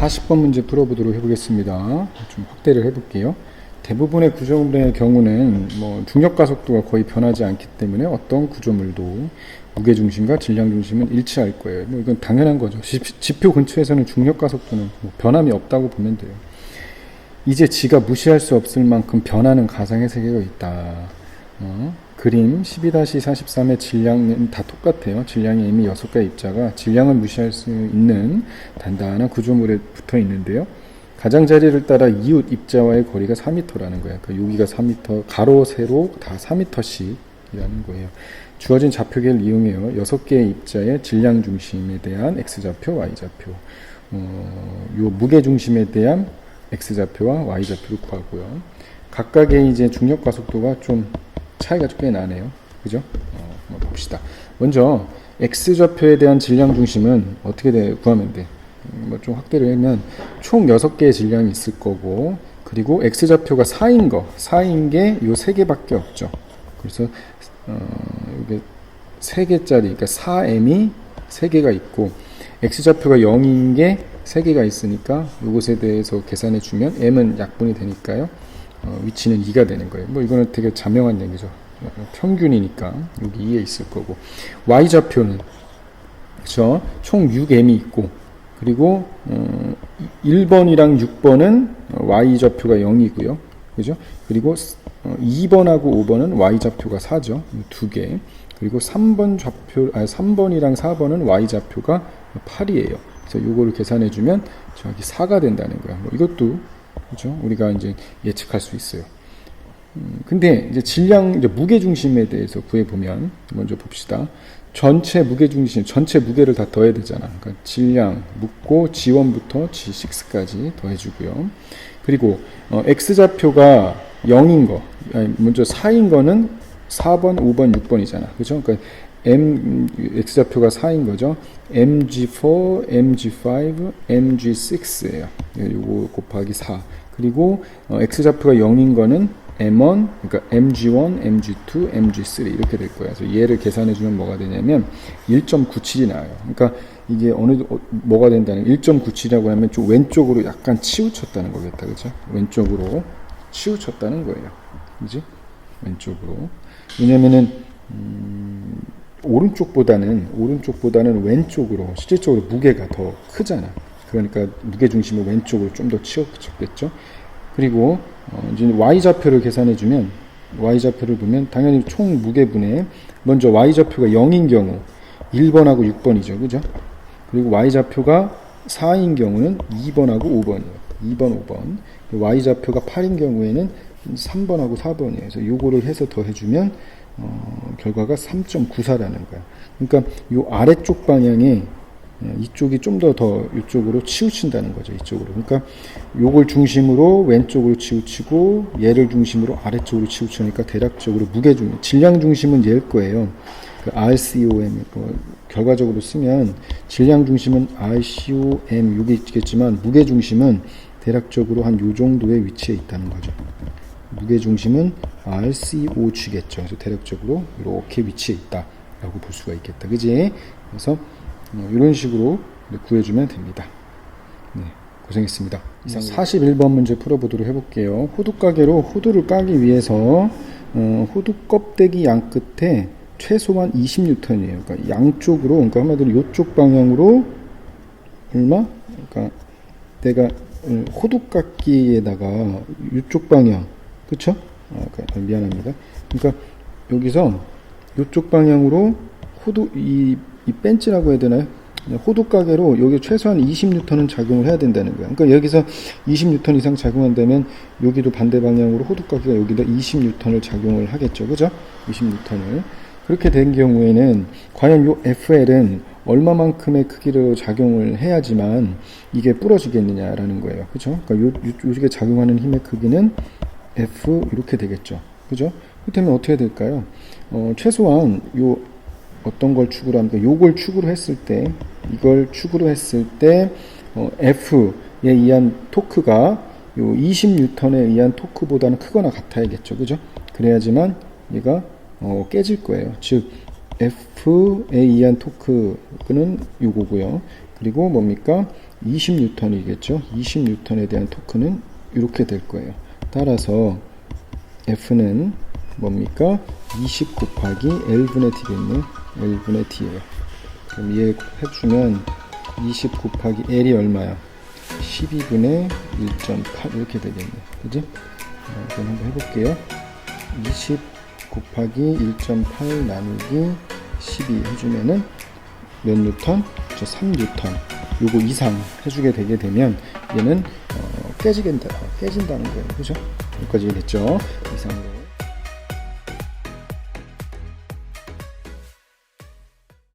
40번 문제 풀어보도록 해보겠습니다. 좀 확대를 해볼게요. 대부분의 구조물의 경우는 중력가속도가 거의 변하지 않기 때문에 어떤 구조물도 무게중심과 질량중심은 일치할 거예요. 이건 당연한 거죠. 지표 근처에서는 중력가속도는 변함이 없다고 보면 돼요. 이제 지가 무시할 수 없을 만큼 변하는 가상의 세계가 있다. 그림 12-43의 질량은 다 똑같아요. 질량이 이미 6개의 입자가 질량을 무시할 수 있는 단단한 구조물에 붙어 있는데요. 가장자리를 따라 이웃 입자와의 거리가 4m라는 거예요. 그러니까 여기가 4m, 가로, 세로 다 4m씩이라는 거예요. 주어진 좌표계를 이용해요. 6개의 입자의 질량 중심에 대한 x좌표, y좌표, 요 무게 중심에 대한 x좌표와 y좌표를 구하고요. 각각의 이제 중력 가속도가 좀 차이가 꽤 나네요. 그죠? 한번 봅시다. 먼저 x좌표에 대한 질량 중심은 어떻게 구하면 돼? 좀 확대를 하면 총 6개의 질량이 있을 거고, 그리고 x좌표가 4인 게 요 3개밖에 없죠. 그래서 이게 3개짜리, 그러니까 4m이 3개가 있고, x좌표가 0인 게 3개가 있으니까 이것에 대해서 계산해 주면 m은 약분이 되니까요. 위치는 2가 되는 거예요. 이거는 되게 자명한 얘기죠. 평균이니까 여기 2에 있을 거고, y좌표는 그렇죠? 총 6m이 있고, 그리고 1번이랑 6번은 y좌표가 0이고요. 그죠? 그리고 2번하고 5번은 y좌표가 4죠. 2개. 그리고 3번이랑 4번은 y좌표가 8이에요. 그래서 요거를 계산해 주면 저기 4가 된다는 거야. 이것도 그죠? 우리가 이제 예측할 수 있어요. 근데 이제 무게 중심에 대해서 구해 보면 먼저 봅시다. 전체 무게 중심, 전체 무게를 다 더해야 되잖아. 그러니까 질량 묻고 G1부터 G6까지 더해 주고요. 그리고 x좌표가 0인 거, 먼저 4인 거는 4번, 5번, 6번이잖아. 그죠? 그러니까 x좌표가 4인 거죠. mg4, mg5, mg6예요. 요거 곱하기 4. 그리고 x좌표가 0인 거는 m1, 그러니까 mg1, mg2, mg3 이렇게 될 거예요. 그래서 얘를 계산해 주면 뭐가 되냐면 1.97이 나와요. 그러니까 이게 뭐가 된다는 1.97이라고 하면 좀 왼쪽으로 약간 치우쳤다는 거겠다. 그죠? 왼쪽으로 치우쳤다는 거예요. 그지? 왼쪽으로. 왜냐면은 오른쪽보다는 왼쪽으로 실질적으로 무게가 더 크잖아. 그러니까 무게 중심을 왼쪽으로 좀 더 치우쳤겠죠. 그리고 이제 y좌표를 계산해 주면, y좌표를 보면 당연히 총 무게분에 먼저 y좌표가 0인 경우 1번하고 6번이죠. 그죠? 그리고 y좌표가 4인 경우는 2번하고 5번이에요. 2번, 5번. y좌표가 8인 경우에는 3번하고 4번이에요. 그래서 요거를 해서 더해주면 결과가 3.94라는 거야. 그러니까 요 아래쪽 방향에 이쪽이 좀 더 이쪽으로 치우친다는 거죠. 이쪽으로. 그러니까 요걸 중심으로 왼쪽으로 치우치고 얘를 중심으로 아래쪽으로 치우치니까 대략적으로 질량 중심은 얘일 거예요. 그 RCOM 결과적으로 쓰면 질량 중심은 RCOM 여기 있겠지만 무게 중심은 대략적으로 한 요 정도의 위치에 있다는 거죠. 무게 중심은 RCOG겠죠. 그래서 대략적으로 이렇게 위치해 있다라고 볼 수가 있겠다. 그지? 그래서 이런 식으로 구해주면 됩니다. 네, 고생했습니다. 41번 문제 풀어보도록 해볼게요. 호두가게로 호두를 까기 위해서 호두 껍데기 양 끝에 최소한 20N이에요. 그러니까 양쪽으로, 그러니까 한마디로 이쪽 방향으로 얼마? 그러니까 내가 호두깎기에다가 이쪽 방향, 그쵸? 미안합니다. 그러니까 여기서 이쪽 방향으로 이 벤치라고 해야 되나요? 호두가게로 여기 최소한 20N은 작용을 해야 된다는 거야. 그러니까 여기서 20N 이상 작용한다면 여기도 반대 방향으로 호두가게가 여기다 20N을 작용을 하겠죠. 그죠? 20N을. 그렇게 된 경우에는 과연 요 FL은 얼마만큼의 크기로 작용을 해야지만 이게 부러지겠느냐라는 거예요. 그죠? 그러니까 요게 작용하는 힘의 크기는 F 이렇게 되겠죠. 그죠? 그렇다면 어떻게 될까요? 최소한 어떤 걸 축으로 합니까? 요걸 축으로 했을 때, 이걸 축으로 했을 때, F에 의한 토크가 요 20N에 의한 토크보다는 크거나 같아야겠죠. 그죠? 그래야지만 얘가 깨질 거예요. 즉, F에 의한 토크는 요거고요. 그리고 뭡니까? 20N이겠죠. 20N에 대한 토크는 이렇게 될 거예요. 따라서 F는 뭡니까? 20 곱하기 L분의 T겠네요. L분의 T예요. 그럼 이해 해주면 20 곱하기 L이 얼마야? 12분의 1.8 이렇게 되겠네. 그지? 그럼 한번 해볼게요. 20 곱하기 1.8 나누기 12 해주면은 몇 뉴턴? 3뉴턴. 요거 이상 해주게 되게 되면 얘는 깨진다는 거예요. 그죠? 여기까지 됐죠? 이상으로.